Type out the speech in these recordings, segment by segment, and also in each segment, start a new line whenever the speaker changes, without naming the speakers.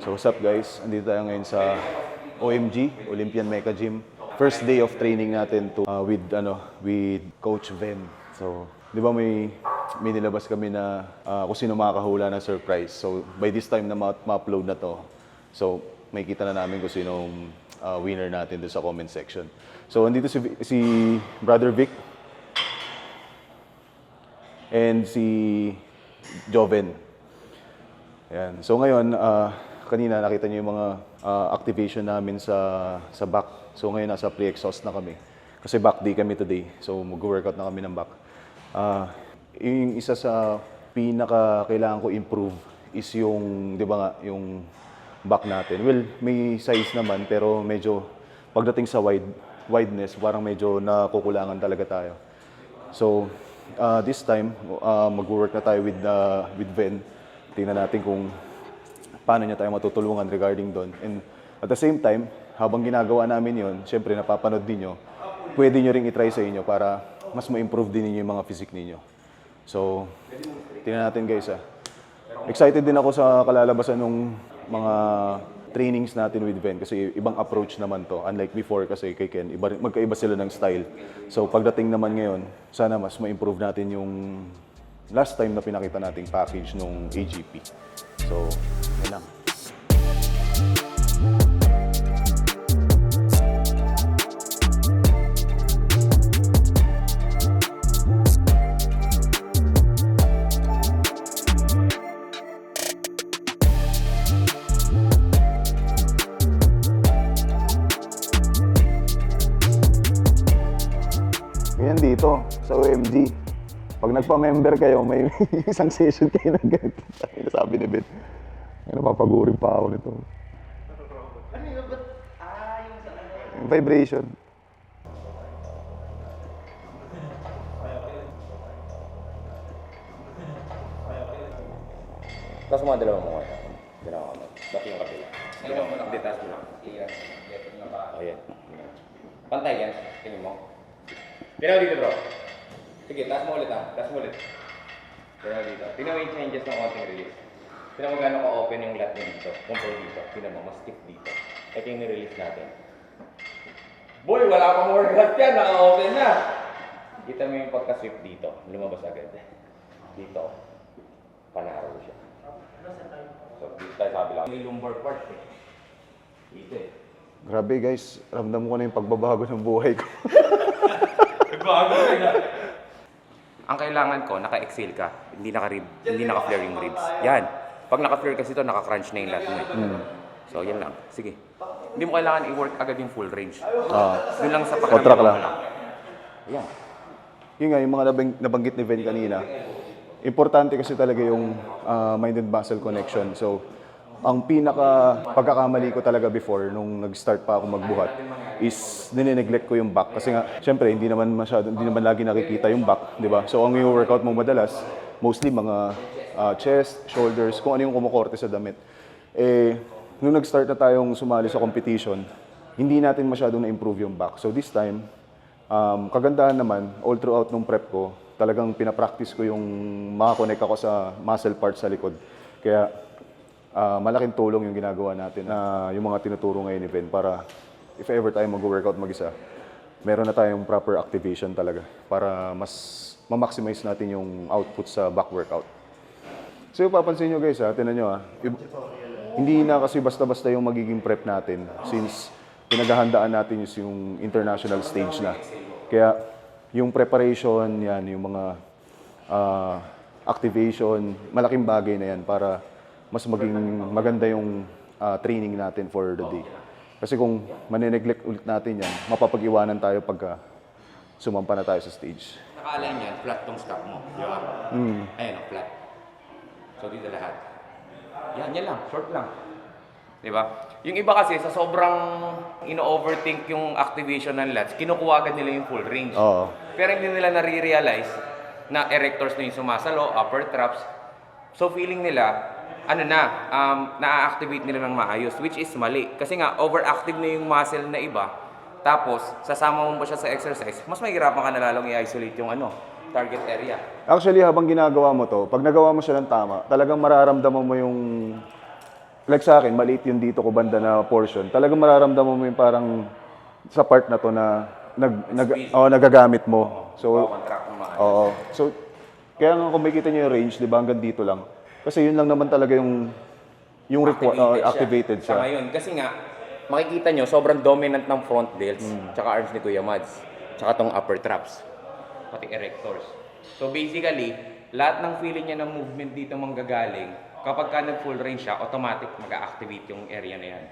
So what's up guys? Andito tayo ngayon sa OMG, Olympian Mecha Gym. First day of training natin with Coach Ven. So, 'di ba may nilabas kami na kung sino makakahula ng surprise. So, by this time na ma-upload na 'to. So, makikita na namin kung sinong winner natin doon sa comment section. So, andito si Brother Vic and si Joven. Ayan. So ngayon, kanina nakita niyo yung mga activation namin sa back. So ngayon nasa pre-exhaust na kami. Kasi back day kami today. So mag-workout na kami ng back. Yung isa sa pinaka kailangan ko improve is yung, 'di ba nga, yung back natin. Well, may size naman pero medyo pagdating sa wideness, parang medyo nakukulangan talaga tayo. So this time, mag-work na tayo with Ven. Tingnan natin kung paano niya tayo matutulungan regarding doon. And at the same time, habang ginagawa namin yon, syempre napapanood din nyo, pwede nyo ring itry sa inyo para mas ma-improve din ninyo yung mga physique ninyo. So, tingnan natin guys. Excited din ako sa kalalabasan ng mga trainings natin with Ven kasi ibang approach naman to. Unlike before kasi kay Ken, magkaiba sila ng style. So, pagdating naman ngayon, sana mas ma-improve natin yung last time na pinakita nating package nung AGP. So, yun lang. Ganyan dito sa OMG. Pag nagpa-member kayo, may isang session kayo na ganito. Sabi ni Ben. May napapagurin pa ako nito.
Ano yun? Ba't? Yung sa ano?
Yung vibration.
Tapos mga dalawang mga ginawa ko. Dati yung kabila. Hindi, taas mo lang. Ayan. Pantay yan. Tingin mo. Tingnan mo dito bro. Sige, taas mo ulit ha. Taas mo ulit. Tingnan mo dito. Tingnan mo yung changes ng konting release. Tingnan mo gano'n ka-open yung lat mo dito. Compare dito. Tingnan mo, mas stiff dito. Ito yung nirelease natin. Boy, wala pang workout yan. Naka-open na. Kita mo yung pagka-swift dito. Lumabas agad. Dito. Panaro siya. So, dito tayo sabi lang. May lumbar part eh. Dito eh.
Grabe guys, ramdam ko na yung pagbabago ng buhay ko.
Nagbago na. Ang kailangan ko, naka-exhale ka. Hindi naka-flare yung ribs. Yan. Pag naka-flare kasi ito, naka-crunch na yung lat mo eh. So, yan lang. Sige. Hindi mo kailangan i-work agad yung full range. Doon lang sa
Contract lang.
Yan.
Yun nga, yung mga nabanggit ni Ben kanina, importante kasi talaga yung mind and muscle connection. So, ang pagkakamali ko talaga before, nung nag-start pa ako magbuhat, is nine-neglect ko yung back. Kasi nga, syempre, hindi naman lagi nakikita yung back, di ba? So, ang yung workout mo madalas, mostly mga chest, shoulders, kung ano yung kumukorte sa damit. Nung nag-start na tayong sumali sa competition, hindi natin masyadong na-improve yung back. So, this time, kagandahan naman, all throughout nung prep ko, talagang pinapractice ko yung makakonect ako sa muscle parts sa likod. Kaya, malaking tulong yung ginagawa natin na yung mga tinuturo ngayon ni Ben para if ever tayo mag-workout mag-isa, meron na tayong proper activation talaga para mas ma-maximize natin yung output sa back workout. So yung papansin nyo guys tinan nyo hindi na kasi basta-basta yung magiging prep natin since pinaghahandaan natin yung international stage na. Kaya yung preparation, yan, yung mga activation, malaking bagay na yan para mas maging maganda yung training natin for the day. Kasi kung manineglect ulit natin yan, mapapag-iwanan tayo pagka sumampa na tayo sa stage.
Naka-align yan, flat tong stop mo. Di ba? Ayan, flat. So, dito lahat. Yan lang, short lang. Di ba? Yung iba kasi, sa sobrang ino-overthink yung activation ng lats, kinukuha agad nila yung full range.
Oo.
Pero hindi nila nare-realize na erectors na yung sumasalo, upper traps. So, feeling nila, na-activate nila ng maayos, which is mali. Kasi nga, overactive na yung muscle na iba, tapos, sasama mo ba siya sa exercise, mas mahirapan ka na lalong i-isolate yung target area.
Actually, habang ginagawa mo to, pag nagawa mo siya ng tama, talagang mararamdaman mo like sa akin, maliit yung dito ko banda na portion. Talagang mararamdaman mo yung parang sa part na to na nagagamit mo. So,
Contract mo mga.
oo. So, kaya nga kung makikita niyo yung range, di ba, hanggang dito lang. Kasi yun lang naman talaga yung activated
Sa
siya.
ngayon, kasi nga, makikita nyo, sobrang dominant ng front delts, tsaka arms ni Kuya Mads, tsaka tong upper traps, pati erectors. So basically, lahat ng feeling niya ng movement dito manggagaling, kapag ka nag-full range siya, automatic mag-activate yung area na yan.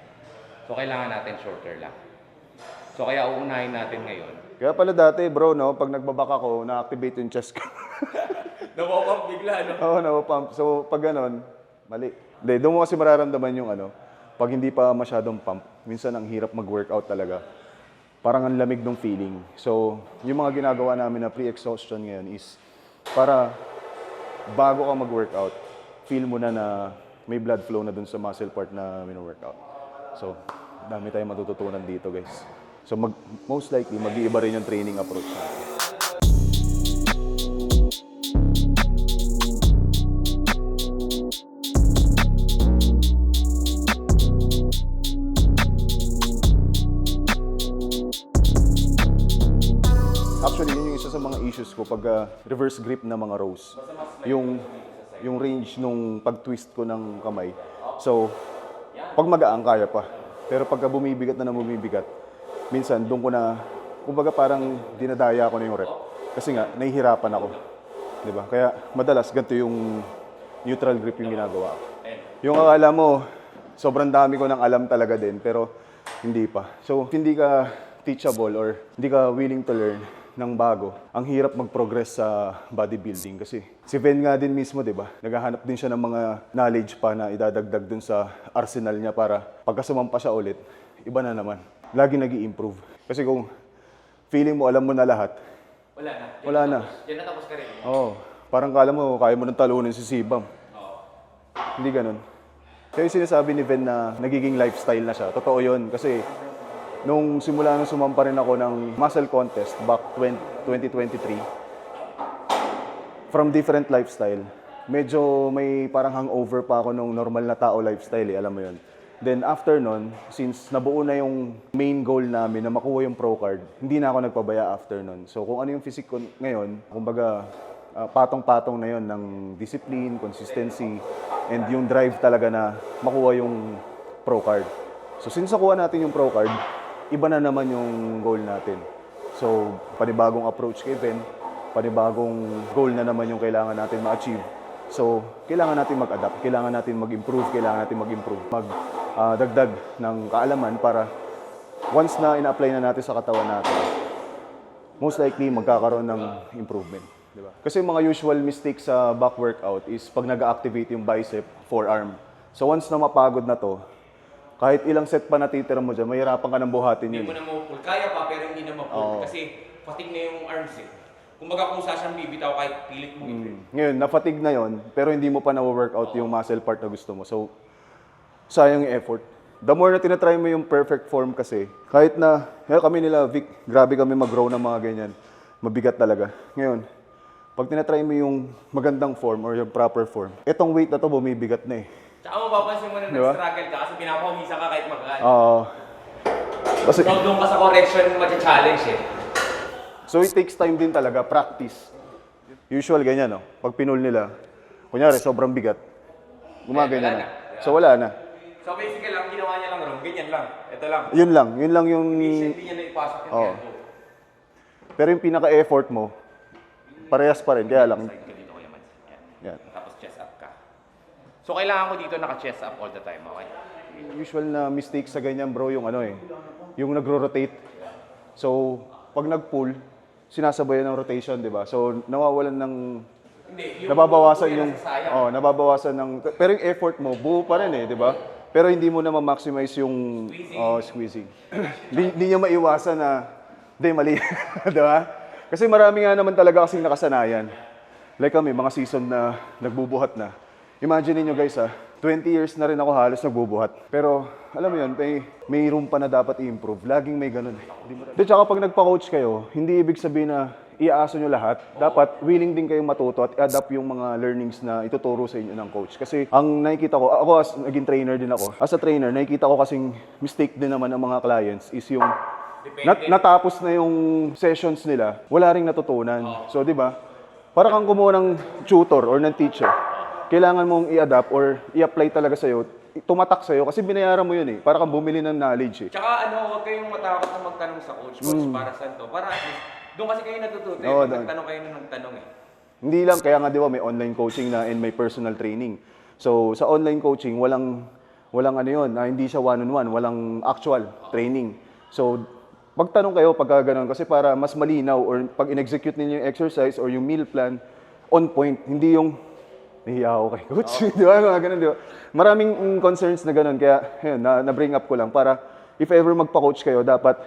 So kailangan natin shorter lang. So kaya uunahin natin ngayon.
Kaya pala dati, bro, no, pag nagbabak ako, na-activate yung chest ko.
Nawawak bigla, no?
Oo, na-pump. So, pag ganon, mali. Hindi, doon mo kasi mararamdaman yung pag hindi pa masyadong pump, minsan ang hirap mag-workout talaga. Parang ang lamig ng feeling. So, yung mga ginagawa namin na pre-exhaustion ngayon is para bago ka mag-workout, feel mo na may blood flow na dun sa muscle part na mino-workout. So, dami tayong matututunan dito, guys. So, most likely, mag-iiba rin yung training approach natin. Actually, yun yung isa sa mga issues ko pag reverse grip na mga rows. Yung range nung pag-twist ko ng kamay. So, pag magaang, kaya pa. Pero pagka bumibigat na bumibigat, minsan doon ko na, kumbaga parang dinadaya ko na yung rep. Kasi nga, nahihirapan ako. Diba? Kaya madalas, ganito yung neutral grip yung ginagawa ko. Yung akala mo, sobrang dami ko ng alam talaga din, pero hindi pa. So, hindi ka teachable or hindi ka willing to learn ng bago, ang hirap mag-progress sa bodybuilding kasi si Ven nga din mismo, di ba? Naghahanap din siya ng mga knowledge pa na idadagdag dun sa arsenal niya para pagka sumampa siya ulit, iba na naman. Lagi nag-i-improve. Kasi kung feeling mo, alam mo na lahat, wala na.
Diyan natapos ka rin.
Oo. Parang kala mo, kaya mo nang talunin si Sibam. Hindi ganun. Kaya yung sinasabi ni Ven na nagiging lifestyle na siya, totoo yun. Kasi nung simula nung sumampa rin ako ng muscle contest back 2023, from different lifestyle, medyo may parang hangover pa ako nung normal na tao lifestyle alam mo yun. Then after nun, since nabuo na yung main goal namin na makuha yung pro card, hindi na ako nagpabaya after nun. So kung ano yung physique ko ngayon, kumbaga patong-patong na yon ng discipline, consistency, and yung drive talaga na makuha yung pro card. So since nakuha natin yung pro card, iba na naman yung goal natin. So, panibagong approach kay Ben, panibagong goal na naman yung kailangan natin ma-achieve. So, kailangan natin mag-adapt, kailangan natin mag-improve, magdagdag ng kaalaman para once na ina-apply na natin sa katawan natin, most likely magkakaroon ng improvement. Diba? Kasi yung mga usual mistakes sa back workout is pag nag-activate yung bicep, forearm. So, once na mapagod na to, kahit ilang set pa natitira mo dyan, mahirapan ka ng buhatin yun.
Hindi mo na ma-pull. Kaya pa, pero hindi na ma-pull. Kasi fatigue na yung arms eh. Kumbaga kung saan bibitaw kahit pilit mo ito.
Ngayon, na-fatigue na yon, pero hindi mo pa na-workout yung muscle part na gusto mo. So, sayang yung effort. The more na tinatry mo yung perfect form kasi, kahit na, kami nila, Vic, grabe kami mag-grow ng mga ganyan. Mabigat talaga. Ngayon, pag tinatry mo yung magandang form or yung proper form, etong weight na to bumibigat na eh.
Tsaka mapapansin mo na nag-struggle ka kasi pinapawisan ka kahit mag-aano.
Oo. Kasi,
So doon ka sa correction mag-challenge eh.
so it takes time din talaga, practice. Usual ganyan, no? Pag pinul nila, kunyari, sobrang bigat, gumaganyan na. So wala na.
So basically lang, ginawa niya lang ron, ganyan lang. Ito lang.
Yun lang yung...
Hindi niya naipasok yung
Oo.
ganito.
Pero yung pinaka-effort mo, parehas pa rin, kaya lang.
Side ka dito Kuya Mads. Yan.
Yan.
Tapos chest up ka. So kailangan ko dito naka-chest up all the time, okay?
Usual na mistake sa ganyan, bro, yung yung nagro-rotate. So, pag nag-pull, sinasabayan ng rotation, di ba? So, nawawalan ng...
Hindi,
nababawasan yung...
sayang.
nababawasan ng... Pero yung effort mo, buo pa rin di ba? Pero hindi mo na ma-maximize yung squeezing. Hindi niya maiwasan na, hindi, mali. Di ba? Kasi marami nga naman talaga kasing nakasanayan. Like kami, mga season na nagbubuhat na. Imagine niyo guys 20 years na rin ako halos nagbubuhat. Pero alam mo yun, may room pa na dapat i-improve. Laging may ganun. Di tsaka pag nagpa-coach kayo, hindi ibig sabihin na iaaso nyo lahat, dapat willing din kayong matuto at adapt yung mga learnings na ituturo sa inyo ng coach. Kasi ang nakikita ko, ako as naging trainer din ako, as a trainer, nakikita ko kasing mistake din naman ng mga clients is yung natapos na yung sessions nila, wala ring natutunan. So, di ba? Para kang kumuha ng tutor or ng teacher, kailangan mong i-adapt or i-apply talaga sa'yo, tumatak sa'yo kasi binayaran mo yun eh. Para kang bumili ng knowledge eh.
Tsaka huwag kayong matakot na magtanong sa coach. Coach, para saan to? Para at least, doon kasi kayo natututo eh.
Oo,
Pag
doon.
nagtanong kayo ng nagtanong eh.
Hindi lang, kaya nga di ba may online coaching na and may personal training. So sa online coaching, walang ano yun, hindi siya one-on-one, walang actual training. So pagtanong kayo pagka ganun, kasi para mas malinaw or pag in-execute ninyo yung exercise or yung meal plan, on point, hindi yung nahiya ako kay coach. Di ba? Mga ganun, di ba? Maraming concerns na ganun, kaya yun, na-bring up ko lang para if ever magpa-coach kayo, dapat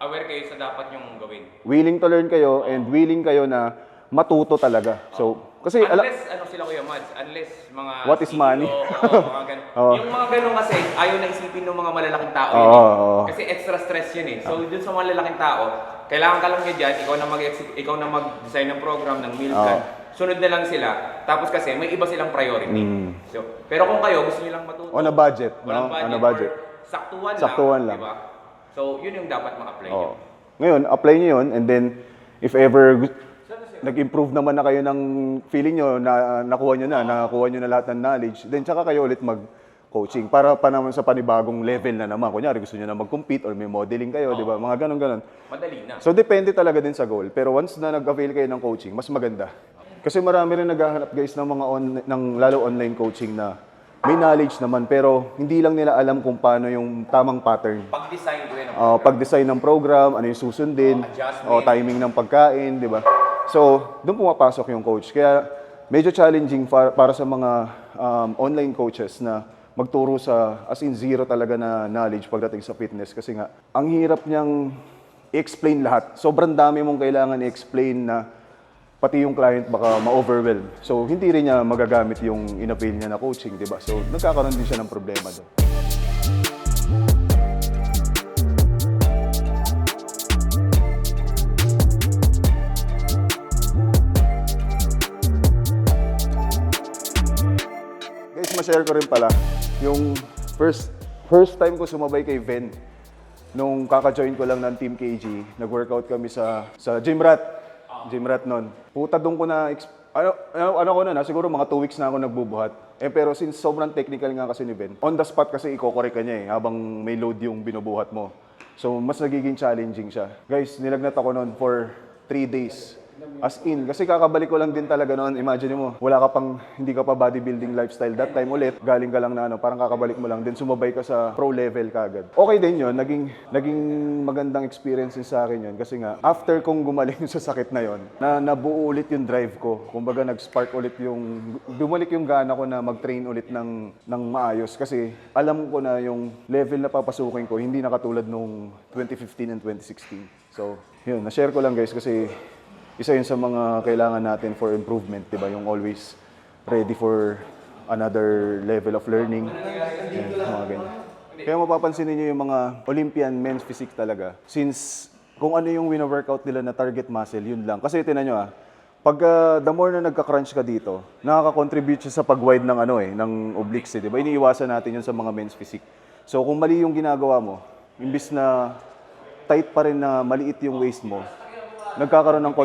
Aware kayo sa dapat yung gawin.
willing to learn kayo and willing kayo na matuto talaga. So, kasi
Unless, sila Kuya Mads, unless mga
What is
CEO,
money?
mga ganun.
Oo.
Yung mga ganun kasi, ayaw na isipin ng mga malalaking tao
Oo,
yun eh.
oo.
Kasi extra stress yun eh. So, dun sa malalaking tao, kailangan ka lang niya dyan, ikaw na mag-design ng program, ng meal plan. Sunod na lang sila. Tapos kasi, may iba silang priority. So, pero kung kayo, gusto niyo lang matuto.
on a budget,
Walang
no?
budget.
On a budget.
Or saktuhan,
Saktuhan
lang.
lang.
Diba? So, yun yung dapat ma-apply nyo.
Oo. Ngayon, apply nyo yun and then if ever nag-improve naman na kayo ng feeling nyo na nakuha nyo na lahat ng knowledge, then tsaka kayo ulit mag-coaching para pa naman sa panibagong level na naman. Kunyari, gusto nyo na mag-compete or may modeling kayo, di ba? Mga ganun-ganun.
Madali na.
So, depende talaga din sa goal. Pero once na nag-avail kayo ng coaching, mas maganda. Kasi marami rin naghahanap guys ng mga lalo online coaching na may knowledge naman pero hindi lang nila alam kung paano yung tamang pattern.
Pag-design ko yun.
Pag-design ng program, ano yung susundin,
adjustment.
timing ng pagkain, di ba? So, doon pumapasok yung coach. Kaya medyo challenging para sa mga online coaches na magturo sa as in zero talaga na knowledge pagdating sa fitness kasi nga ang hirap niyang i-explain lahat. Sobrang dami mong kailangan i-explain na pati yung client baka ma-overwhelm. So, hindi rin niya magagamit yung in-avail niya na coaching, di ba? So, nagkakaroon din siya ng problema doon. Guys, ma-share ko rin pala, yung first time ko sumabay kay Ven, nung kaka-join ko lang ng Team KG, nag-workout kami sa Gym Rat nun. Puta doon ko na, ano ko na, siguro mga 2 weeks na ako nagbubuhat. Pero since sobrang technical nga kasi ni Ben, on the spot kasi i-correct ka niya habang may load yung binubuhat mo. So mas nagiging challenging siya. Guys, nilagnat ako noon for 3 days. As in, kasi kakabalik ko lang din talaga noon. Imagine mo, hindi ka pa bodybuilding lifestyle that time ulit. Galing ka lang na parang kakabalik mo lang din, sumabay ka sa pro level kagad. Okay din yun, naging magandang experience din sa akin yun. Kasi nga, after kong gumaling sa sakit na yun, nabuo ulit yung drive ko. Kumbaga nag-spark ulit bumalik yung gana ko na mag-train ulit ng maayos. Kasi alam ko na yung level na papasukin ko, hindi na katulad nung 2015 and 2016. So, yun, na-share ko lang guys kasi isa yun sa mga kailangan natin for improvement, di ba? Yung always ready for another level of learning. Yan, mga ganyan. Kaya mapapansin niyo yung mga Olympian men's physique talaga. Since kung ano yung wino-workout nila na target muscle, yun lang. Kasi tinan nyo pag the more na nagka-crunch ka dito, nakaka-contribute siya sa pag-wide ng obliques, di ba? Iniiwasan natin yun sa mga men's physique. So kung mali yung ginagawa mo, imbis na tight pa rin na maliit yung waist mo, nagkakaroon ng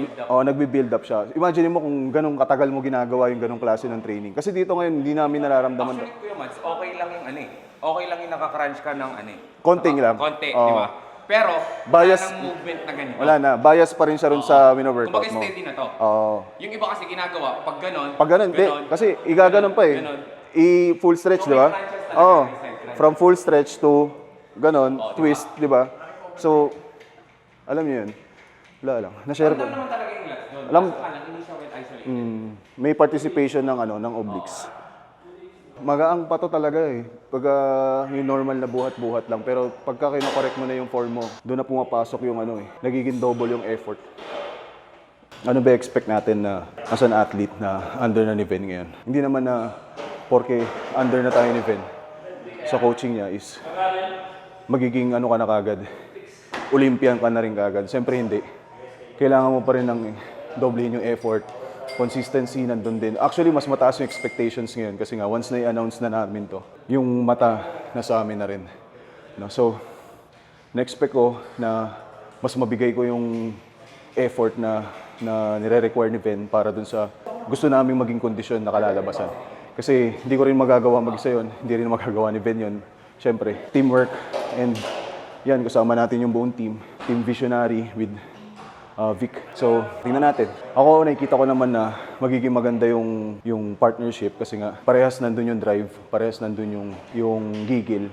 nagbi-build up siya. Imagine mo kung ganong katagal mo ginagawa yung ganong klase ng training. Kasi dito ngayon hindi namin nararamdaman.
Actually, Kuya Mads, okay lang yung Okay lang yung nakaka-crunch ka ng
Konting lang.
Konti,
Oo.
di ba? Pero,
Bias-
wala ng movement na ganito.
Wala na, bias pa rin siya rin sa wino-workout
Kumbaga
mo.
steady na to.
Oo.
Yung iba kasi ginagawa, pag ganon,
Pag ganun, di, kasi igaganon pa eh.
ganon.
I-full stretch,
So,
di ba?
may crunches talaga,
Oo.
may side crunch.
From full stretch to ganon, twist, di ba? So, alam niyo yun. Wala lang. Na-share ko.
Alam naman talaga yung lats doon.
Alam-
Kaso ka lang, hindi siya well isolated.
May participation ng obliques. Magaang pa to talaga eh. Pag yung normal na buhat-buhat lang. Pero pagka kino-correct mo na yung form mo, doon na pumapasok yung nagiging double yung effort. Ano ba expect natin na as an athlete na under na ni Ben ngayon? Hindi naman na porke under na tayo ni Ben sa coaching niya is magiging ka na kagad. Olympian ka na rin kagad. Siyempre hindi. kailangan mo pa rin ng doblehin yung effort. Consistency nandun din. Actually, mas mataas yung expectations ngayon kasi nga once na i-announce na namin to, yung mata nasa amin na rin. No? So, na-expect ko na mas mabigay ko yung effort na nire-require ni Ben para dun sa gusto naming maging kondisyon na kalalabasan. Kasi hindi ko rin magagawa mag-isa yun, hindi rin magagawa ni Ben yun. Siyempre, teamwork and yan, kasama natin yung buong team. Team Visionary with Vic. So, tingnan natin. Ako, nakikita ko naman na magiging maganda yung partnership kasi nga parehas nandun yung drive, parehas nandun yung gigil.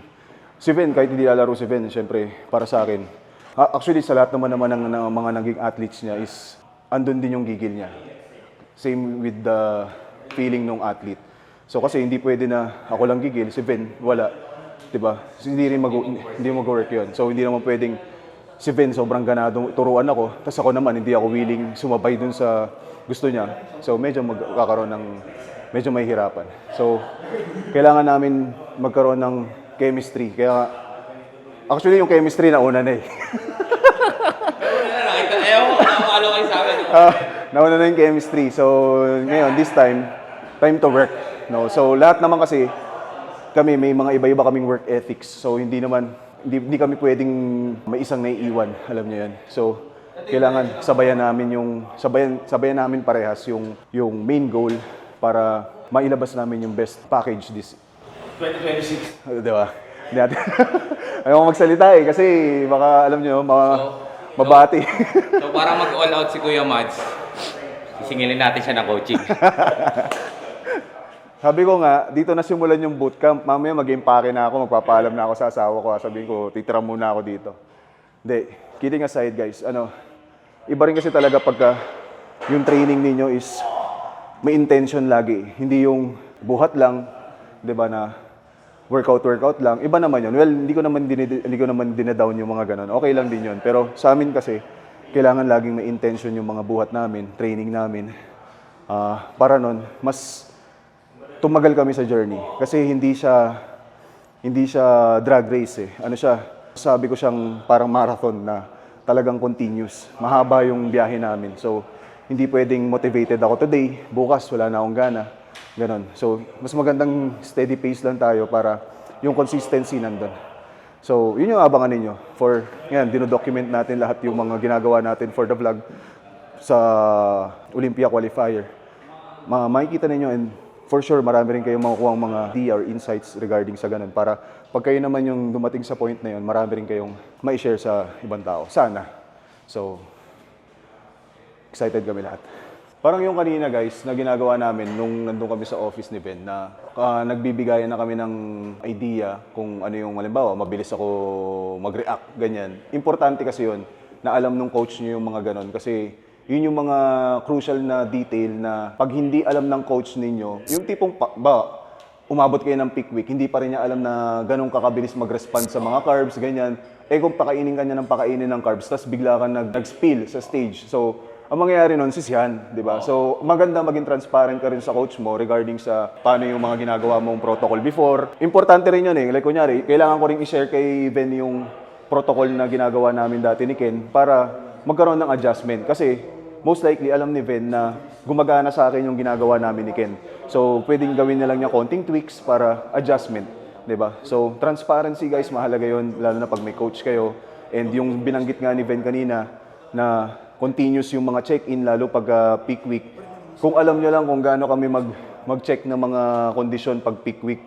Si Ben, kahit hindi lalaro si Ben, syempre, para sa akin, actually, sa lahat naman ng mga naging athletes niya is andun din yung gigil niya. Same with the feeling ng athlete. So, kasi hindi pwede na ako lang gigil, si Ben, wala. Diba? So, hindi mag-work yun. So, hindi naman pwedeng si Ben sobrang ganado turuan ako, tapos ako naman hindi ako willing sumabay dun sa gusto niya. So medyo magkakaroon ng medyo mahihirapan. So kailangan namin magkaroon ng chemistry. Kaya actually yung chemistry nauna na eh.
Ano kayo sa akin?
Nauna na yung chemistry. So ngayon this time to work. No. So lahat naman kasi kami may mga iba-iba kaming work ethics. So hindi kami pwedeng may isang naiiwan, alam niyo 'yan. So, kailangan sabayan namin parehas yung main goal para mailabas namin yung best package this
2026.
'Di ba? Hindi natin. Ayaw magsalita eh kasi baka alam niyo, mabati.
So, para mag-all out si Kuya Mads, sisingilin natin siya ng coaching.
Sabi ko nga, dito na simulan yung bootcamp. Mamaya mag-impake na ako, magpapaalam na ako sa asawa ko. Sabihin ko, titira muna ako dito. Hindi, kidding aside guys, iba rin kasi talaga pagka yung training ninyo is may intention lagi. Hindi yung buhat lang, 'di ba, na workout lang. Iba naman yun. Well, hindi ko naman dinadown yung mga ganun. Okay lang din yun. Pero sa amin kasi, kailangan laging may intention yung mga buhat namin, training namin. Para nun, mas tumagal kami sa journey kasi hindi siya drag race eh. Ano siya? Sabi ko siyang parang marathon na talagang continuous. Mahaba yung biyahe namin. So, hindi pwedeng motivated ako today, bukas wala na akong gana. Ganon. So, mas magandang steady pace lang tayo para yung consistency nandun. So, yun yung abangan ninyo. For, yan, dinodocument natin lahat yung mga ginagawa natin for the vlog sa Olympia qualifier. Makikita ninyo and for sure, marami rin kayong makukuha mga idea or insights regarding sa ganun. Para pag kayo naman yung dumating sa point na yun, marami rin kayong ma-share sa ibang tao. Sana. So, excited kami lahat. Parang yung kanina guys, na ginagawa namin nung nandun kami sa office ni Ben, na nagbibigayan na kami ng idea kung ano yung, halimbawa, mabilis ako mag-react, ganyan. Importante kasi yun, na alam nung coach niyo yung mga ganon. Kasi yun yung mga crucial na detail na pag hindi alam ng coach ninyo, yung tipong umabot kayo ng peak week, hindi pa rin niya alam na ganun kakabilis mag-respond sa mga carbs, ganyan. Eh kung pakainin ka niya ng pakainin ng carbs, tapos bigla ka nag-spill sa stage. So, ang mangyayari nun, sisihan, di ba? So, maganda maging transparent ka rin sa coach mo regarding sa paano yung mga ginagawa mong protocol before. Importante rin yun eh. Like kunyari, kailangan ko rin i-share kay Ben yung protocol na ginagawa namin dati ni Ken para magkaroon ng adjustment. Kasi most likely alam ni Ben na gumagana sa akin yung ginagawa namin ni Ken. So, pwedeng gawin na lang niya konting tweaks para adjustment, 'di ba? So, transparency guys, mahalaga 'yon lalo na pag may coach kayo. And yung binanggit nga ni Ben kanina na continuous yung mga check-in lalo pag peak week. Kung alam niyo lang kung gaano kami mag-check ng mga kondisyon pag peak week.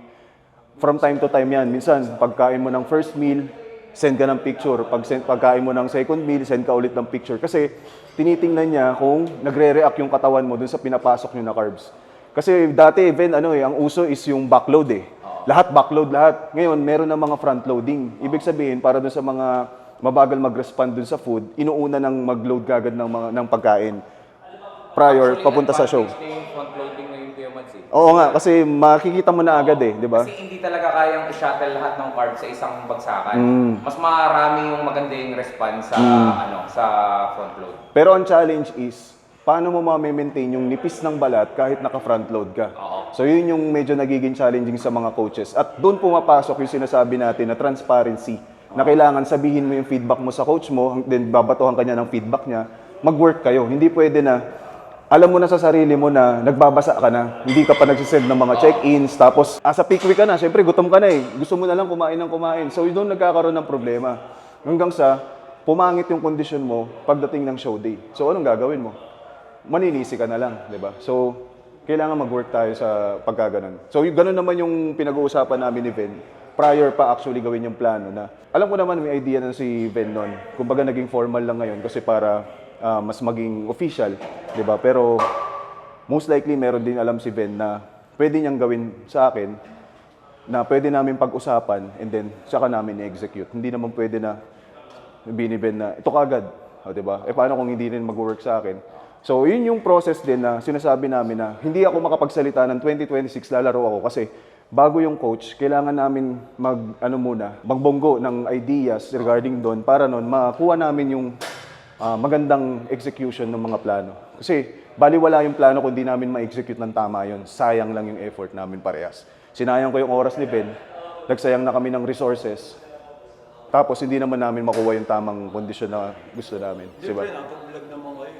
From time to time 'yan. Minsan, pagkain mo ng first meal, send ka ng picture. Pagkain mo ng second meal, send ka ulit ng picture. Kasi tinitingnan niya kung nagre-react yung katawan mo dun sa pinapasok niyo na carbs. Kasi dati, Ben, ang uso is yung backload eh. Lahat backload, lahat. Ngayon, meron na mga front loading. Ibig sabihin, para dun sa mga mabagal mag-respond dun sa food, inuuna ng mag-load kagad ng pagkain prior, papunta sa show.
Front-loading na yung Kuya Mads eh.
Oo nga, kasi makikita mo na agad eh, di ba?
Kasi hindi talaga kayang i-shuttle lahat ng carbs sa isang bagsakan. Mas marami yung magandang response sa sa front load.
Pero ang challenge is, paano mo ma-maintain yung nipis ng balat kahit naka-front load ka? So yun yung medyo nagiging challenging sa mga coaches. At doon pumapasok yung sinasabi natin na transparency. Na kailangan sabihin mo yung feedback mo sa coach mo, then babatuhan ka niya ng feedback niya. mag-work kayo. Hindi pwede na, alam mo na sa sarili mo na nagbabasa ka na, hindi ka pa nagsisend ng mga check-ins, tapos sa peak week ka na, syempre gutom ka na eh. Gusto mo na lang kumain ng kumain. So doon nagkakaroon ng problema. Hanggang sa pumangit yung kondisyon mo pagdating ng show day. So anong gagawin mo? Maninisi ka na lang, di ba? So kailangan mag-work tayo sa pagkaganon. So ganun naman yung pinag-uusapan namin ni Ven prior pa actually gawin yung plano na. Alam ko naman may idea na si Ven noon. Kumbaga naging formal lang ngayon kasi para mas maging official, 'di ba? Pero most likely meron din alam si Ben na pwede niyang gawin sa akin na pwede namin pag-usapan and then saka namin i-execute. Hindi naman pwede na sabihin ni Ben na ito kagad, 'di ba? Paano kung hindi rin mag-work sa akin? So, yun yung process din na sinasabi namin na hindi ako makapagsalita ng 2026 lalaro ako kasi bago yung coach, kailangan namin magbonggo ng ideas regarding doon para noon makuha namin yung magandang execution ng mga plano. Kasi baliwala yung plano kung di namin ma-execute ng tama yun. Sayang lang yung effort namin parehas. Sinayang ko yung oras ni Ben, nagsayang na kami ng resources, tapos hindi naman namin makuha yung tamang kondisyon na gusto namin. Diba?
Nakapag-vlog naman kayo.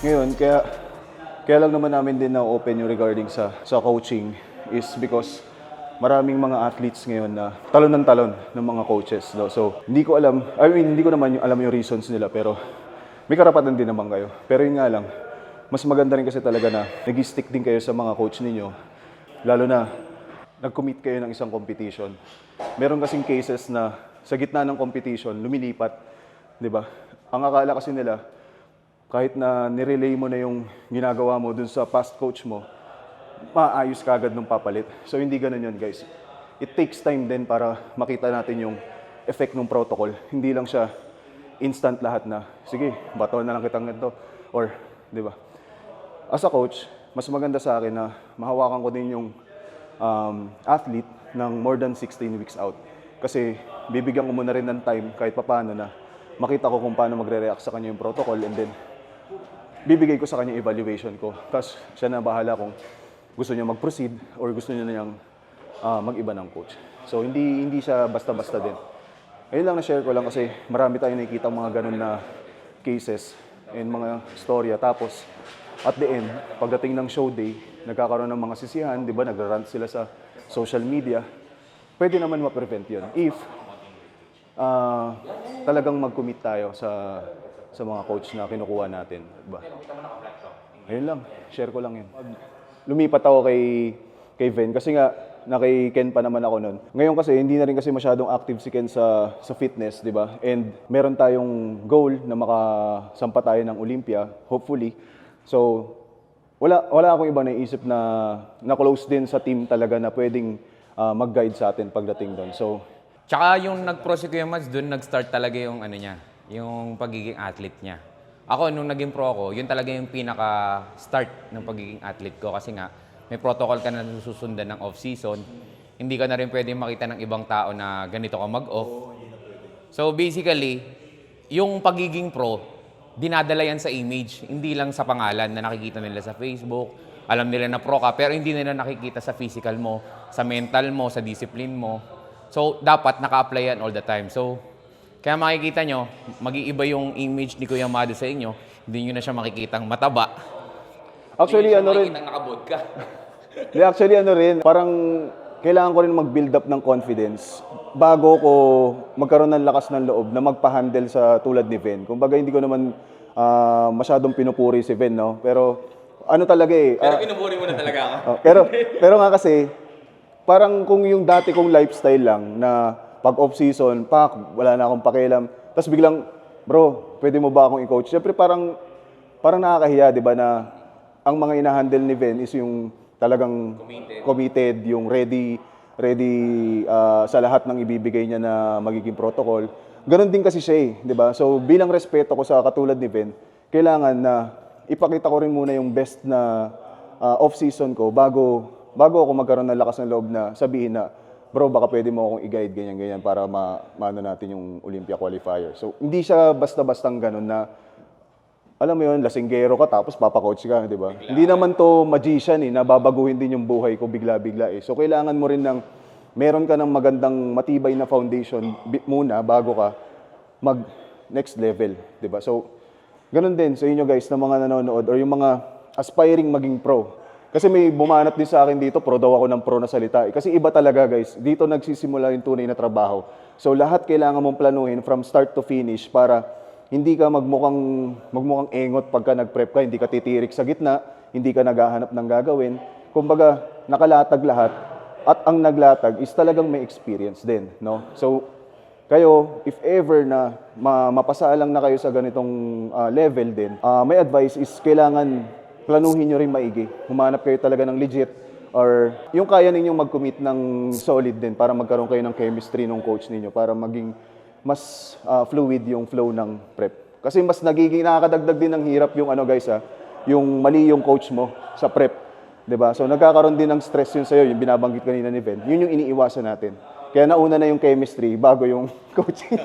Ngayon, kaya lang naman namin din na open yung regarding sa coaching is because maraming mga athletes ngayon na talon ng talon ng mga coaches. No? So, hindi ko alam, hindi ko naman alam yung reasons nila pero may karapatan din naman kayo. Pero yun nga lang, mas maganda rin kasi talaga na nag-stick din kayo sa mga coach ninyo. Lalo na, nag-commit kayo ng isang competition. Meron kasing cases na sa gitna ng competition, lumilipat. Di ba? Ang akala kasi nila, kahit na nirelay mo na yung ginagawa mo dun sa past coach mo, maayos ka agad nung papalit. So hindi ganun yun, guys. It takes time din para makita natin yung effect ng protocol. Hindi lang siya instant lahat na, sige, bato na lang kitang ganito. Or, di ba? As a coach, mas maganda sa akin na mahawakan ko din yung athlete ng more than 16 weeks out. Kasi bibigyan ko muna rin ng time kahit papaano na makita ko kung paano magre-react sa kanya yung protocol and then bibigay ko sa kanya evaluation ko. Tapos siya na bahala kung gusto niya mag-proceed or gusto niya niyang mag-iba ng coach. So hindi siya basta-basta din. Ayun lang na-share ko lang kasi marami tayong nakikita mga ganun na cases and mga storya. Tapos at the end, pagdating ng show day, nagkakaroon ng mga sisihan, di ba? Nagra-rant sila sa social media. Pwede naman ma-prevent yun if talagang mag-commit tayo sa mga coach na kinukuha natin. Diba? Ayun lang, share ko lang yun. Lumipat ako kay Ven kasi nga kay Ken pa naman ako noon. Ngayon kasi hindi na rin kasi masyadong active si Ken sa fitness, 'di ba? And meron tayong goal na makasampa tayo ng Olympia, hopefully. So wala akong iba naisip na close din sa team talaga na pwedeng mag-guide sa atin pagdating doon. So
Tsaka yung nag-pro si Kuya Mads, doon nag-start talaga yung ano niya, yung pagiging athlete niya. Ako, nung naging pro ako, yun talaga yung pinaka-start ng pagiging athlete ko kasi nga, may protocol ka na susundan ng off-season. Hindi ka na rin pwede makita ng ibang tao na ganito ka mag-off. So basically, yung pagiging pro, dinadala yan sa image, hindi lang sa pangalan na nakikita nila sa Facebook. Alam nila na pro ka, pero hindi nila nakikita sa physical mo, sa mental mo, sa discipline mo. So, dapat naka-apply yan all the time. So, kaya makikita nyo, mag-iiba yung image ni Kuya Mado sa inyo. Hindi nyo na siya makikitang mataba.
actually ano rin,
Makikitang nakabod ka.
actually ano rin, parang kailangan ko rin mag-build up ng confidence bago ko magkaroon ng lakas ng loob na magpa-handle sa tulad ni Ven. Kumbaga hindi ko naman masyadong pinupuri si Ven, no? Pero ano talaga eh.
Pero pinupuri mo na talaga ako.
Pero nga kasi, parang kung yung dati kong lifestyle lang na pag off-season, wala na akong pakialam. Tapos biglang, bro, pwede mo ba akong i-coach? Siyempre parang nakakahiya, di ba, na ang mga ina-handle ni Ven is yung talagang committed yung ready sa lahat ng ibibigay niya na magiging protocol. Ganon din kasi siya eh, di ba? So bilang respeto ko sa katulad ni Ven, kailangan na ipakita ko rin muna yung best na off-season ko bago ako magkaroon ng lakas ng loob na sabihin na, bro, baka pwede mo akong i-guide ganyan-ganyan para maano natin yung Olympia qualifier. So, hindi siya basta-bastang ganun na alam mo yun, lasinggero ka tapos papakoach ka, di ba? Hindi naman to magician na babaguhin din yung buhay ko bigla-bigla So kailangan mo rin meron ka ng magandang matibay na foundation muna bago ka mag next level, di ba? So ganun din sa inyo guys na mga nanonood or yung mga aspiring maging pro. Kasi may bumanat din sa akin dito, pro daw ako ng pro na salita. Kasi iba talaga guys, dito nagsisimula yung tunay na trabaho. So lahat kailangan mong planuhin from start to finish para hindi ka magmukhang engot pagka nag-prep ka, hindi ka titirik sa gitna, hindi ka naghahanap ng gagawin. Kumbaga, nakalatag lahat at ang naglatag is talagang may experience din, no? So kayo, if ever na mapasaalang na kayo sa ganitong level din, may advice is kailangan planuhin nyo rin maigi. Humanap kayo talaga ng legit or yung kaya ninyong mag-commit ng solid din para magkaroon kayo ng chemistry ng coach ninyo para maging mas fluid yung flow ng prep. Kasi mas nagiging nakakadagdag din ng hirap yung guys yung mali yung coach mo sa prep. 'Di ba? So nagkakaroon din ng stress yun sa'yo, yung binabanggit kanina ni Ben. Yun yung iniiwasan natin. Kaya nauna na yung chemistry bago yung coaching.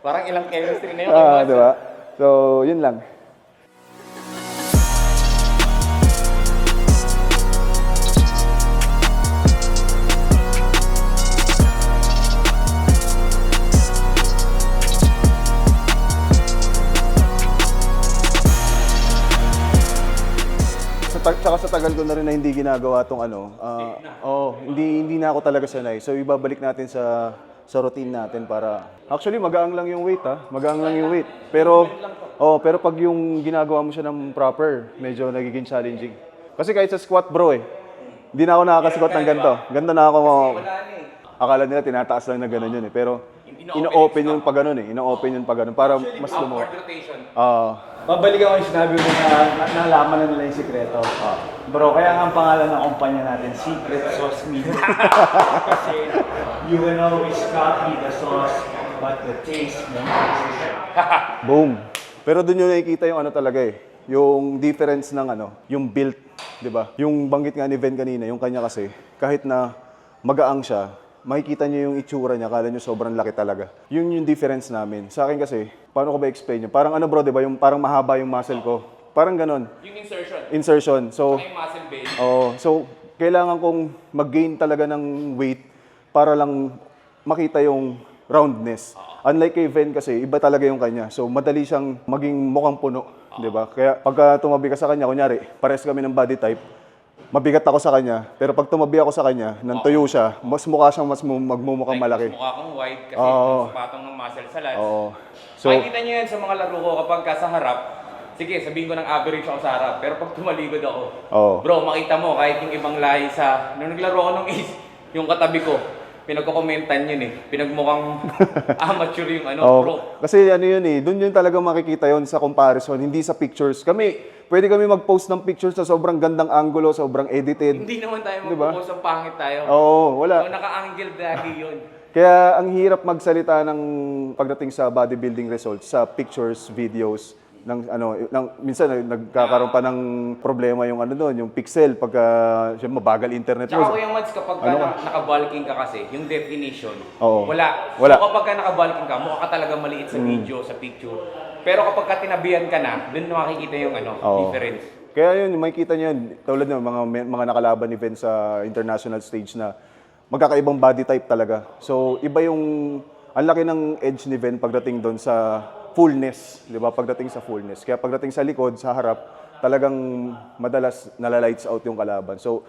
Parang ilang chemistry na yun.
'Di ba? So, yun lang. Tsaka sa tagal ko na rin na hindi ginagawa tong hindi na ako talaga sanay. So ibabalik natin sa routine natin para actually magaang lang yung weight magaang lang yung weight. Pero pag yung ginagawa mo siya ng proper, medyo nagiging challenging. Kasi kahit sa squat bro hindi na ako nakaka-squat ng ganito. Ganito na ako. Akala nila tinataas lang na gano'n yun pero ino-open yun pa gano'n ino-open yun pa gano'n para mas lumo.
Babalikan ko yung sinabi mo na nalaman na nila yung sikreto. Bro, kaya nga ang pangalan ng kumpanya natin, Secret Sauce Media. Kasi you can always copy the sauce, but the taste won't taste.
Boom. Pero doon yung nakikita yung talaga yung difference ng yung build, 'di ba? Yung banggit nga ni Ben kanina, yung kanya kasi kahit na magaang siya, makikita niyo yung itsura niya, akala niyo sobrang laki talaga. Yun yung difference namin. Sa akin kasi, paano ko ba explain yun? Parang bro, 'di ba? Yung parang mahaba yung muscle ko. Parang ganon.
Yung insertion.
Insertion. So,
yung muscle base.
so kailangan kong mag-gain talaga ng weight para lang makita yung roundness. Unlike kay Ven kasi, iba talaga yung kanya. So, madali siyang maging mukhang puno, 'di ba? Kaya pagka tumabi ka sa kanya, kunyari, pares kami ng body type, mabigat ako sa kanya, pero pag tumabi ako sa kanya, nang tuyo siya, mas mukha siyang magmumukhang malaki.
Mas mukha kang wide kasi yung patong ng muscle sa lats.
So,
makikita niyo yan sa mga laro ko kapag sa harap, sige, sabihin ko ng average ako sa harap, pero pag tumaligod ako, bro, makita mo, kahit yung ibang lahi nung naglaro ako ng Ace, yung katabi ko, pinagko-commentan yun pinagmukhang amateur yung pro.
Kasi yun doon yun talaga makikita yun sa comparison, hindi sa pictures. Pwede kami mag-post ng pictures na sobrang gandang angulo, sobrang edited.
Hindi naman tayo
Diba?
mag-post ng pangit tayo.
Wala.
So, naka-angle lagi yun.
Kaya ang hirap magsalita ng pagdating sa bodybuilding results, sa pictures, videos, minsan nagkakaroon pa ng problema yung yung pixel pagka mabagal internet mo.
Tsaka Kuya Mads, kapag naka-bulking ka kasi, yung definition, wala.
Wala.
So kapag nakabulking ka, mukha ka talaga maliit sa video, sa picture. Pero kapag ka tinabihan ka na, dun makikita yung difference.
Kaya yun, makikita niyo yun, tulad ng mga nakalaban event sa international stage na magkakaibang body type talaga. So iba ang laki ng edge ni Ben pagdating doon sa fullness, 'di ba? Pagdating sa fullness. Kaya pagdating sa likod, sa harap, talagang madalas nalalights out yung kalaban. So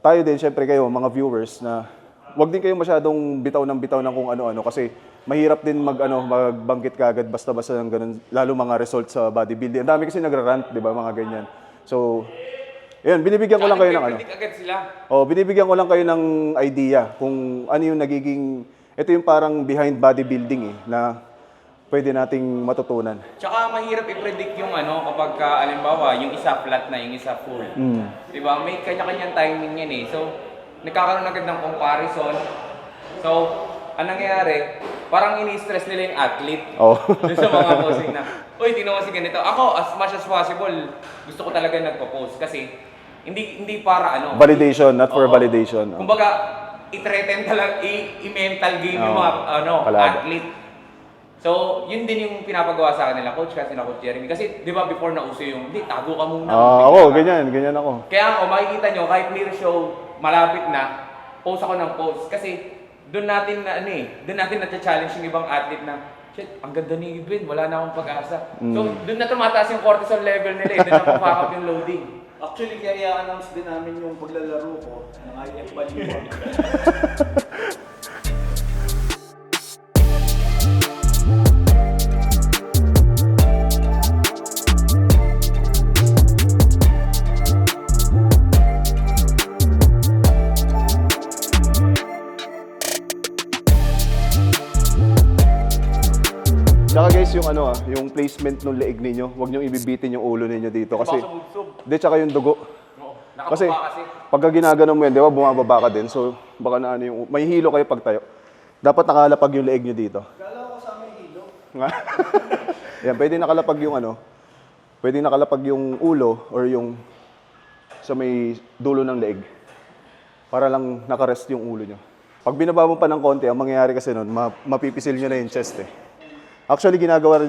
tayo din, syempre kayo, mga viewers, na wag din kayo masyadong bitaw ng kung ano-ano kasi mahirap din magbanggit kaagad basta-basta ng ganun, lalo mga results sa bodybuilding. Ang dami kasi nagra-rant, 'di ba, mga ganyan. So, ayun, binibigyan ko lang kayo ng
agad sila.
Binibigyan ko lang kayo ng idea kung ano yung nagiging, ito yung parang behind bodybuilding na pwede nating matutunan.
Tsaka mahirap i-predict yung kapag alimbawa, yung isa flat na, yung isa full. Diba? May kanya-kanyang timing yan So, nagkakaroon agad ng comparison. So, anong nangyayari? Parang ini-stress nila yung athlete. Dun sa mga posing na, uy, tingnan mo si ganito. Ako, as much as possible, gusto ko talaga nagpo-post kasi hindi para
validation, not for validation.
Kumbaga, i-threaten talaga, i-mental game yung mga athlete. So, yun din yung pinapagawa sa akin nila coach kasi nila Coach Jeremy. Kasi, di ba, before nauso yung, hindi, tago ka muna.
Ako, ganyan ako.
Kaya ako, makikita nyo, kahit clear show, malapit na, post ako ng post. Kasi, doon natin na, doon natin na-challenge yung ibang athlete na, shit, ang ganda ni Ibin, wala na akong pag-asa. So, doon na tumataas yung cortisol level nila, doon na papack up yung loading.
Actually, kaya i-announce din namin yung paglalaro ko ng IF Baliwa.
Tsaka guys, yung placement ng leeg ninyo, huwag niyong ibibitin yung ulo ninyo dito kasi hindi, tsaka yung dugo. Kasi pagka ginagano mo yan, di ba, bumababa ka din. So baka na yung may hilo kayo pag tayo. Dapat nakalapag yung leeg niyo dito.
Kala ko sa may hilo.
Yan, pwede nakalapag yung ulo or yung sa may dulo ng leeg. Para lang nakarest yung ulo niyo. Pag binaba mo pa ng konti, ang mangyayari kasi nun, mapipisil niyo na yung chest eh. Actually, ginagawa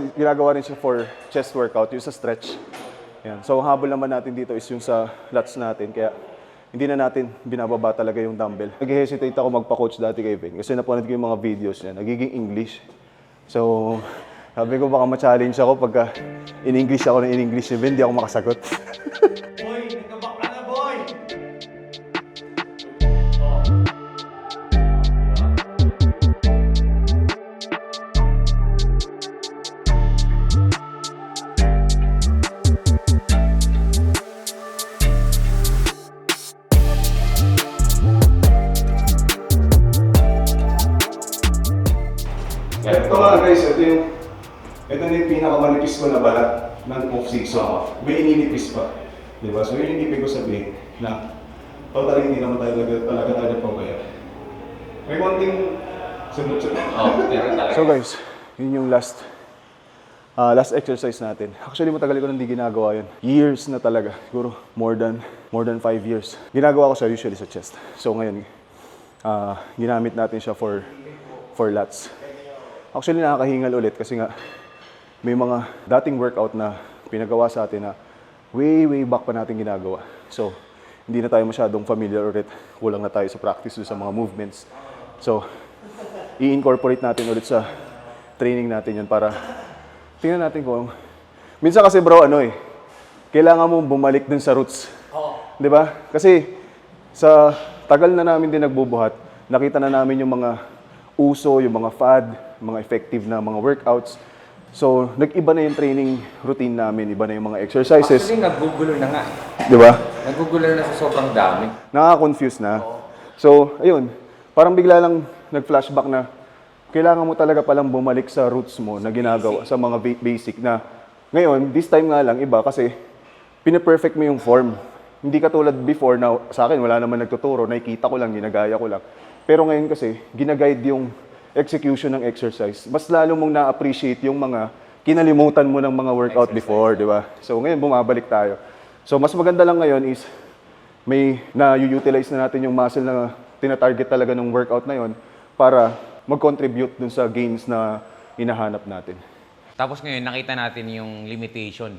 rin siya for chest workout, yung sa stretch. Yan. So, ang habol naman natin dito is yung sa lats natin. Kaya, hindi na natin binababa talaga yung dumbbell. Nag-hesitate ako magpa-coach dati kay Vin kasi napanood ko yung mga videos niya. Nagiging English. So, sabi ko baka ma-challenge ako pagka in-English ako ng in-English ni Vin, hindi ako makasagot.
Boy, nagkabak ka na, boy!
Ito nga guys, ito na yung pinakamanipis ko na balat ng off-season. May ininipis pa. Diba? So yun yung ibig ko sabihin na totally hindi naman talaga tayo pabaya. May konting sunod-sunod. So guys, yun yung last exercise natin. Actually, matagal ko nang hindi ginagawa yun. Years na talaga. Siguro more than 5 years. Ginagawa ko siya usually sa chest. So ngayon, ginamit natin siya for lats. Actually, nakakahingal ulit kasi nga may mga dating workout na pinagawa sa atin na way back pa natin ginagawa. So, hindi na tayo masyadong familiar ulit. Kulang na tayo sa practice sa mga movements. So, i-incorporate natin ulit sa training natin yun para tingnan natin kung... Minsan kasi bro, kailangan mo bumalik dun sa roots. Di ba? Kasi sa tagal na namin din nagbubuhat, nakita na namin yung mga uso, yung mga fad, mga effective na mga workouts. So, nag-iba na yung training routine namin, iba na yung mga exercises.
Actually, naggugulo na nga.
Di ba?
Naggugulo na sa sobrang dami.
Nakaka-confuse na. So, ayun, parang bigla lang nag-flashback na kailangan mo talaga palang bumalik sa roots mo na ginagawa sa mga basic na ngayon, this time nga lang iba kasi pina-perfect mo yung form. Hindi katulad before na sa akin wala naman nagtuturo, nakikita ko lang, ginagaya ko lang. Pero ngayon kasi, ginaguide yung execution ng exercise. Mas lalo mong na-appreciate yung mga kinalimutan mo ng mga workout before, di ba? So ngayon, bumabalik tayo. So mas maganda lang ngayon is may na-utilize na natin yung muscle na tina-target talaga ng workout na yon para mag-contribute dun sa gains na hinahanap natin.
Tapos ngayon, nakita natin yung limitation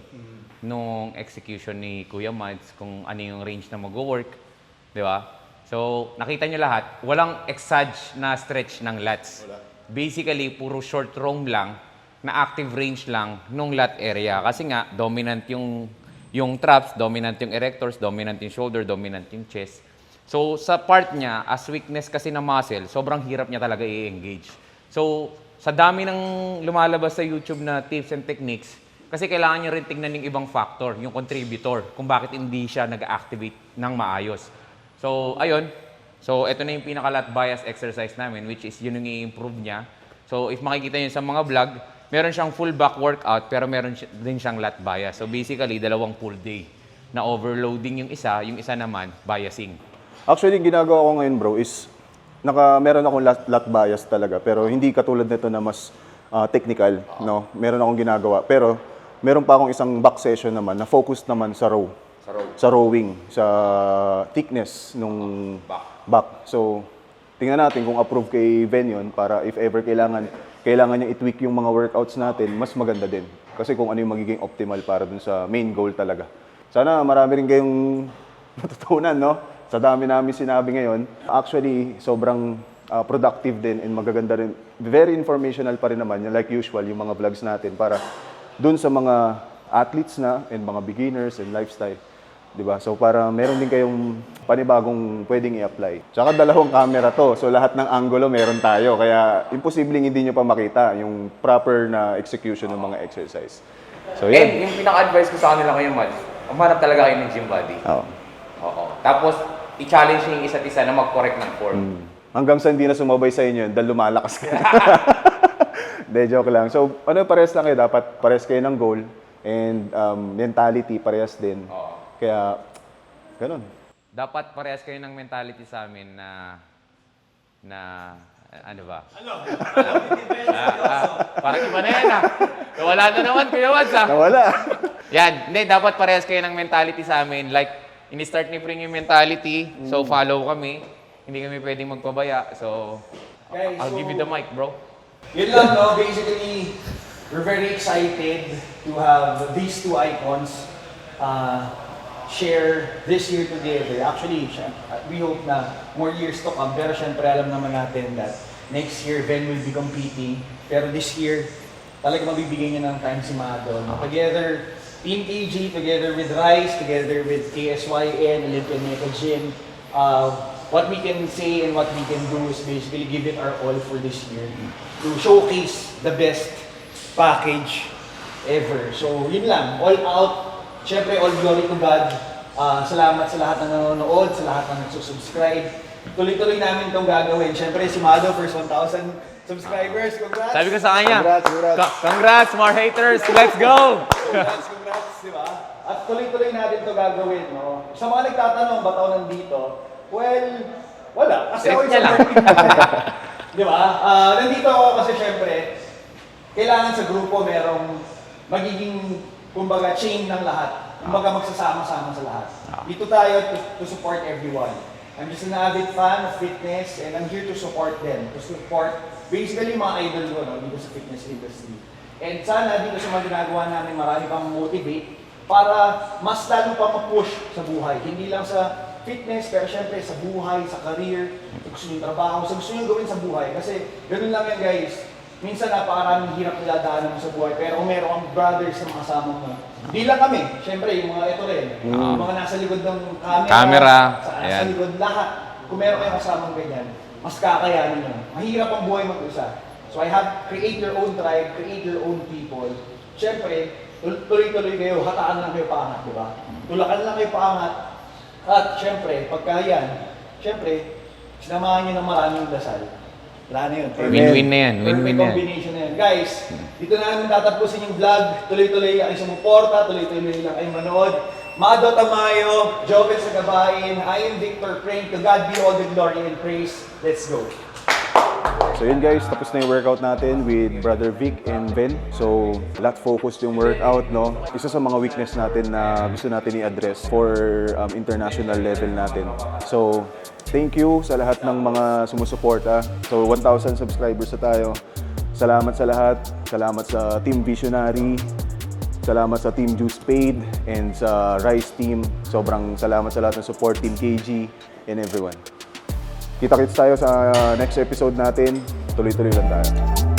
nung execution ni Kuya Mads, kung ano yung range na mag-work, di ba? So, nakita nyo lahat, walang exage na stretch ng lats. Basically, puro short roam lang, na active range lang nung lat area. Kasi nga, dominant yung traps, dominant yung erectors, dominant yung shoulder, dominant yung chest. So, sa part niya, as weakness kasi ng muscle, sobrang hirap niya talaga i-engage. So, sa dami ng lumalabas sa YouTube na tips and techniques, kasi kailangan nyo rin tignan yung ibang factor, yung contributor, kung bakit hindi siya nag-activate ng maayos. So, ayun. So, ito na yung pinaka-lat bias exercise namin, which is yun yung i-improve niya. So, if makikita nyo sa mga vlog, meron siyang full back workout, pero meron din siyang lat bias. So, basically, 2 full day na overloading yung isa naman, biasing.
Actually, yung ginagawa ko ngayon bro is, meron akong lat bias talaga, pero hindi katulad nito na mas technical, no? Meron akong ginagawa, pero meron pa akong isang back session naman na focused naman sa row. Sa rowing, sa thickness nung back. So, tingnan natin kung approve kay Ben yun para if ever kailangan niya i-tweak yung mga workouts natin, mas maganda din. Kasi kung ano yung magiging optimal para dun sa main goal talaga. Sana marami rin kayong matutunan, no? Sa dami namin sinabi ngayon. Actually, sobrang productive din and magaganda rin. Very informational pa rin naman, like usual, yung mga vlogs natin para dun sa mga athletes na and mga beginners and lifestyle. Diba? So para meron din kayong panibagong pwedeng i-apply. Tsaka 2 camera to. So lahat ng angulo meron tayo. Kaya imposibleng hindi nyo pa makita yung proper na execution ng mga exercise. So
And
yan.
yung pinaka-advice ko sa kanila ngayon, Mads, umanap talaga kayo ng gym body.
Oo.
Oo. Tapos, i-challenge yung isa't isa na mag-correct ng form.
Hanggang sa hindi na sumabay sa inyo, dahil lumalakas ka. De, joke lang. So, parehas lang kayo. Dapat parehas kayo ng goal. And mentality, parehas din.
Oo.
Kaya, ganun.
Dapat parehas kayo ng mentality sa amin na ano ba? Parang iba na yan Wala na naman, Kuya Mads
Nawala.
Yan, hindi, dapat parehas kayo ng mentality sa amin. Like, ini-start ni Pring yung mentality, so follow kami. Hindi kami pwedeng magpabaya. So,
Guys,
I'll give you the mic, bro.
Yun lang, no? Basically, we're very excited to have these two icons share this year together. Actually, we hope na more years to come. Pero syempre, alam naman natin that next year, Ben will be competing. Pero this year, talaga mabibigyan niya ng time si Mado. Together, Team KG, together with Rice, together with KSYN, Olympian Mecha Gym, what we can say and what we can do is basically give it our all for this year to showcase the best package ever. So, yun lang. All out. Siyempre, all glory to God. Salamat sa lahat ng nanonood, sa lahat ng nagsusubscribe. Tuloy-tuloy namin itong gagawin. Siyempre, si Mado, first 1,000 subscribers. Congrats!
Sabi ko sa kanya,
Congrats.
congrats, more haters, let's go!
Congrats, di ba? At tuloy-tuloy natin ito gagawin, no? Sa mga nagtatanong, ba't ako nandito? Well, wala. Kasi ako
Trip niya lang.
Di ba? Nandito ako kasi syempre, kailangan sa grupo merong magiging, kumbaga, chain ng lahat. Kumbaga, magsasama-sama sa lahat. Dito tayo to support everyone. I'm just an avid fan of fitness and I'm here to support them. To support, basically, mga idol ko no, dito sa fitness industry. And sana dito sa mga ginagawa namin, marami pang motivate para mas lalo pa ma-push sa buhay. Hindi lang sa fitness, pero syempre sa buhay, sa career, sa gusto nyo trabaho, sa gusto nyo gawin sa buhay. Kasi ganun lang yan guys. Minsan napakaraming hirap niladaanan mo sa buhay, pero kung meron kang brothers na makasama mo, di lang kami. Syempre, yung mga ito rin. Yung mga nasa likod ng camera, nasa
ayan.
likod lahat. Kung meron kayong kasamang ganyan, mas kakayanin nyo. Mahirap ang buhay mag-isa. So I have create your own tribe, create your own people. Syempre, tuloy-tuloy kayo, hataan lang kayo paangat, di ba? Tulakan lang kayo paangat. At syempre, pagka yan, syempre, sinamahan nyo ng maraming dasal. Wala na yun.
Win-win na yan, win-win na yan.
Combination na yan. Guys, dito na namin tatapusin yung vlog. Tuloy-tuloy lang kayo sumuporta, tuloy-tuloy lang kayo manood. Mado Tamayo, Joven Sagabain, I am Victor Pring. To God be all the glory and praise. Let's go.
So yun guys, tapos na yung workout natin with Brother Vic and Ben. So, lot focused yung workout, no? Isa sa mga weakness natin na gusto natin i-address for international level natin. So, thank you sa lahat ng mga sumusuporta. So, 1,000 subscribers na tayo. Salamat sa lahat. Salamat sa Team Visionary. Salamat sa Team Juice Paid and sa Rice Team. Sobrang salamat sa lahat ng support, Team KG and everyone. Kita-kits tayo sa next episode natin. Tuloy-tuloy lang tayo.